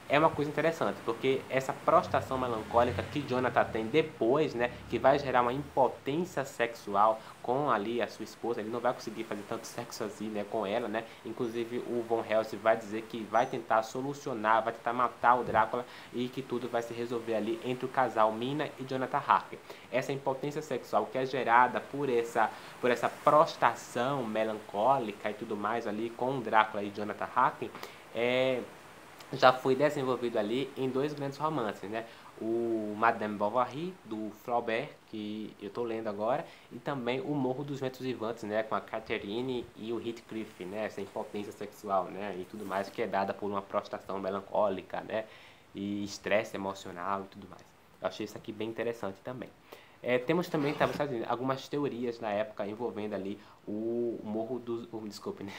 S1: É uma coisa interessante, porque essa prostração melancólica que Jonathan tem depois, né, que vai gerar uma impotência sexual com ali a sua esposa, ele não vai conseguir fazer tanto sexo assim, né, com ela, né, inclusive o Von Helsing vai dizer que vai tentar solucionar, vai tentar matar o Drácula e que tudo vai se resolver ali entre o casal Mina e Jonathan Harker. Essa impotência sexual que é gerada por essa prostração melancólica e tudo mais ali com o Drácula e Jonathan Harker, já foi desenvolvido ali em 2 grandes romances, né? O Madame Bovary, do Flaubert, que eu estou lendo agora, e também o Morro dos Ventos Vivantes, né? Com a Catherine e o Heathcliff, né? Essa impotência sexual, né? E tudo mais, que é dada por uma prostração melancólica, né? E estresse emocional e tudo mais. Eu achei isso aqui bem interessante também. Temos também, algumas teorias na época envolvendo ali o Morro dos... desculpe, né?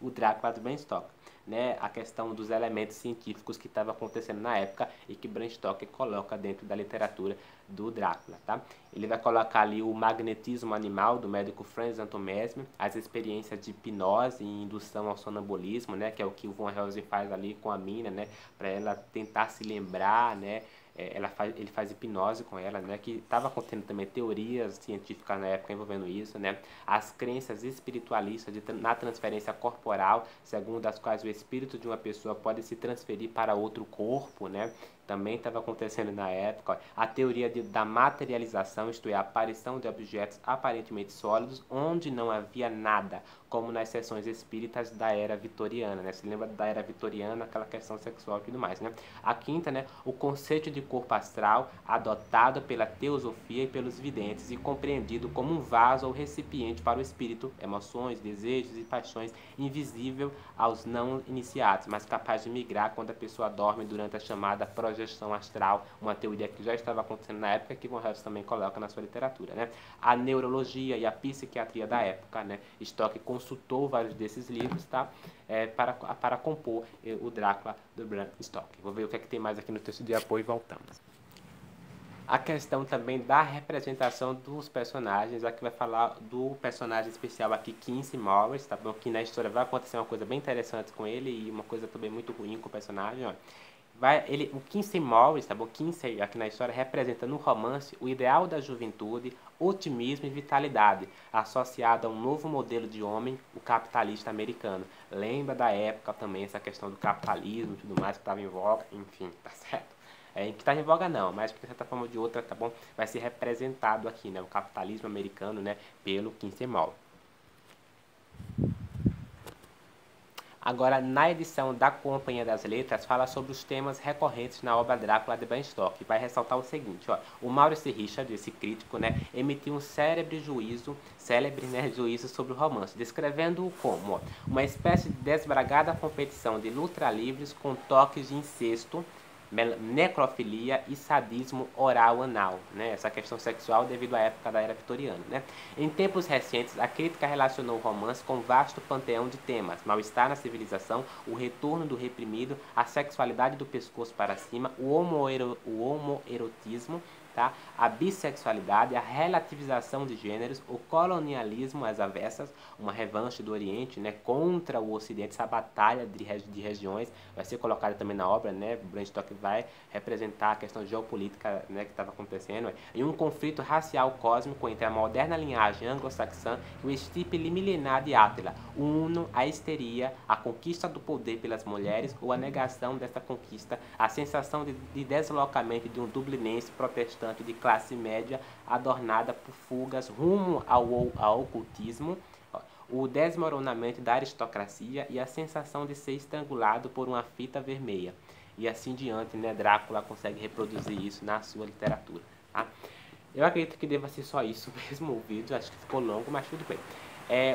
S1: O Drácula de Bram Stoker, né? A questão dos elementos científicos que estavam acontecendo na época e que Bram Stoker coloca dentro da literatura do Drácula, tá? Ele vai colocar ali o magnetismo animal do médico Franz Anton Mesmer, as experiências de hipnose e indução ao sonambulismo, né? Que é o que o Von Helsing faz ali com a mina, né? Para ela tentar se lembrar, né? Ele faz hipnose com ela, né? Que estava contendo também teorias científicas na época envolvendo isso, né? As crenças espiritualistas na transferência corporal, segundo as quais espírito de uma pessoa pode se transferir para outro corpo, né? Também estava acontecendo na época. A teoria da materialização, isto é, a aparição de objetos aparentemente sólidos onde não havia nada, como nas sessões espíritas da era vitoriana, né? Se lembra da era vitoriana, aquela questão sexual e tudo mais, né? A quinta, né? O conceito de corpo astral, adotado pela teosofia e pelos videntes e compreendido como um vaso ou recipiente para o espírito, emoções, desejos e paixões, invisível aos não iniciados, mas capaz de migrar quando a pessoa dorme durante a chamada projeção astral, uma teoria que já estava acontecendo na época que Von Helst também coloca na sua literatura, né? A neurologia e a psiquiatria da época, né? Stock consultou vários desses livros, tá? Para compor o Drácula do Bram Stoker. Vou ver o que é que tem mais aqui no texto de apoio e voltamos. A questão também da representação dos personagens, aqui vai falar do personagem especial aqui, Quincy Morris, tá bom? Que na história vai acontecer uma coisa bem interessante com ele e uma coisa também muito ruim com o personagem, ó. O Quincy Morris, tá bom? Quincy aqui na história representa no romance o ideal da juventude, otimismo e vitalidade, associado a um novo modelo de homem, o capitalista americano. Lembra da época também essa questão do capitalismo e tudo mais que estava em voga, enfim, tá certo? Que está em voga não, mas de certa forma ou de outra, tá bom? Vai ser representado aqui, né? O capitalismo americano, né? Pelo Quincy Morris. Agora, na edição da Companhia das Letras, fala sobre os temas recorrentes na obra Drácula de Bram Stoker. Vai ressaltar o seguinte, ó, o Maurice Richard, esse crítico, né, emitiu um célebre juízo sobre o romance, descrevendo-o como ó, uma espécie de desbragada competição de luta livres com toques de incesto, necrofilia e sadismo oral anal, né? Essa questão sexual devido à época da era vitoriana, né? Em tempos recentes, a crítica relacionou o romance com um vasto panteão de temas: mal-estar na civilização, o retorno do reprimido, a sexualidade do pescoço para cima, o homoerotismo, tá? A bissexualidade, a relativização de gêneros, o colonialismo às avessas, uma revanche do Oriente, né, contra o Ocidente, essa batalha de regiões vai ser colocada também na obra, né? Bram Stoker vai representar a questão geopolítica, né, que estava acontecendo, e um conflito racial cósmico entre a moderna linhagem anglo-saxã e o estirpe milenar de Átila, o Uno, a histeria, a conquista do poder pelas mulheres ou a negação dessa conquista, a sensação de deslocamento de um dublinense protestante de classe média adornada por fugas rumo ao ocultismo, o desmoronamento da aristocracia e a sensação de ser estrangulado por uma fita vermelha. E assim diante, né? Drácula consegue reproduzir isso na sua literatura, tá? Eu acredito que deva ser só isso mesmo o vídeo, acho que ficou longo, mas tudo bem.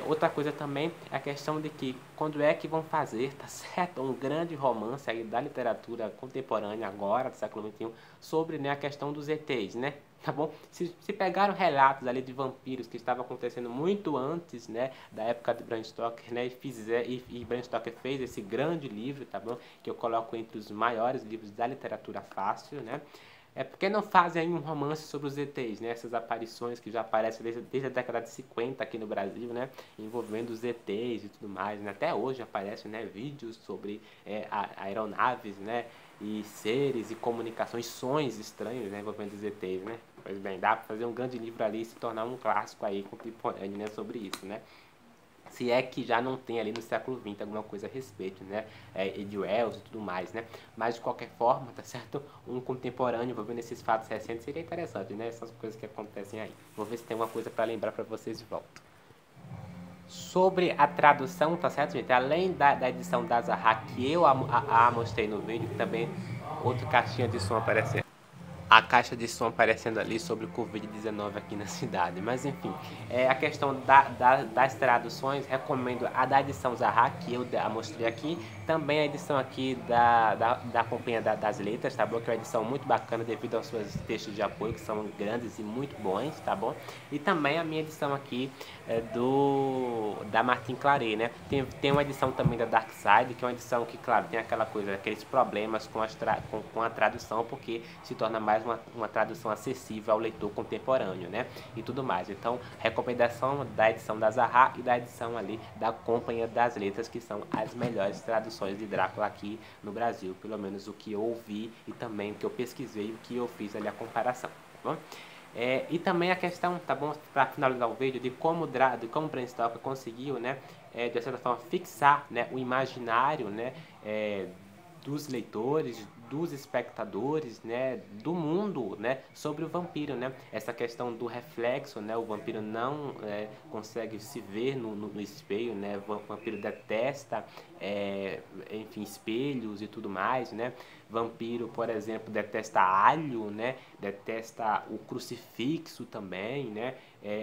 S1: Outra coisa também é a questão de que quando é que vão fazer, tá certo? Um grande romance aí da literatura contemporânea agora, do século XXI, sobre, né, a questão dos ETs, né? Tá bom? Se pegaram relatos ali de vampiros que estavam acontecendo muito antes, né, da época de Bram Stoker, né, e Bram Stoker fez esse grande livro, tá bom? Que eu coloco entre os maiores livros da literatura fácil, né? Porque não fazem aí um romance sobre os ETs, né? Essas aparições que já aparecem desde a década de 50 aqui no Brasil, né? Envolvendo os ETs e tudo mais, né? Até hoje aparecem, né, vídeos sobre aeronaves, né? E seres e comunicações, sonhos estranhos, né, envolvendo os ETs, né? Pois bem, dá para fazer um grande livro ali e se tornar um clássico aí contemporâneo, né, sobre isso, né? Se é que já não tem ali no século XX alguma coisa a respeito, né? De Wells e tudo mais, né? Mas de qualquer forma, tá certo? Um contemporâneo envolvendo esses fatos recentes seria interessante, né? Essas coisas que acontecem aí. Vou ver se tem uma coisa para lembrar para vocês e volto. Sobre a tradução, tá certo, gente? Além da edição da Zaha, que eu mostrei no vídeo, também outra caixinha de som aparecendo. A caixa de som aparecendo ali sobre o Covid-19 aqui na cidade. Mas enfim, a questão das traduções, recomendo a da edição Zaha, que eu mostrei aqui. Também a edição aqui da Companhia das Letras, tá bom? Que é uma edição muito bacana devido aos seus textos de apoio, que são grandes e muito bons, tá bom? E também a minha edição aqui da Martin Claret, né? Tem uma edição também da Dark Side, que é uma edição que, claro, tem aquela coisa, aqueles problemas com a tradução, porque se torna mais uma tradução acessível ao leitor contemporâneo, né? E tudo mais. Então, recomendação da edição da Zaha e da edição ali da Companhia das Letras, que são as melhores traduções de Drácula aqui no Brasil, pelo menos o que eu ouvi e também o que eu pesquisei, o que eu fiz ali a comparação, tá bom? E também a questão, tá bom, para finalizar o vídeo, de como Bram Stoker conseguiu, né, de certa forma, fixar, né, o imaginário, né, dos leitores, dos espectadores, né, do mundo, né, sobre o vampiro, né, essa questão do reflexo, né, o vampiro não consegue se ver no espelho, né, o vampiro detesta, enfim, espelhos e tudo mais, né, vampiro, por exemplo, detesta alho, né, detesta o crucifixo também, né,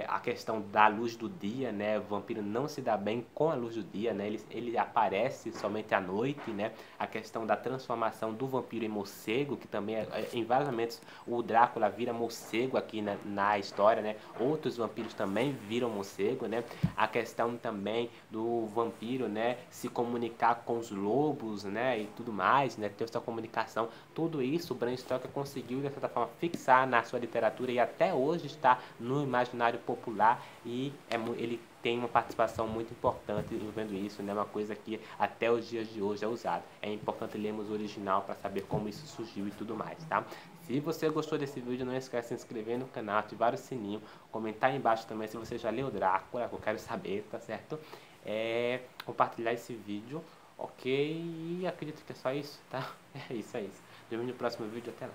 S1: a questão da luz do dia, né, o vampiro não se dá bem com a luz do dia, né, ele aparece somente à noite, né, a questão da transformação do vampiro em morcego, que também em vários momentos o Drácula vira morcego aqui na história, né, outros vampiros também viram morcego, né, a questão também do vampiro, né, se comunicar com os lobos, né, e tudo mais, né, ter essa comunicação, tudo isso o Bram Stoker conseguiu de certa forma fixar na sua literatura e até hoje está no imaginário popular e ele tem uma participação muito importante envolvendo isso, né? Uma coisa que até os dias de hoje é usada. É importante lermos o original para saber como isso surgiu e tudo mais, tá? Se você gostou desse vídeo, não esquece de se inscrever no canal, ativar o sininho, comentar aí embaixo também se você já leu Drácula, que eu quero saber, tá certo? Compartilhar esse vídeo, ok? E acredito que é só isso, tá? É isso, é isso. Nos vemos no próximo vídeo, até lá.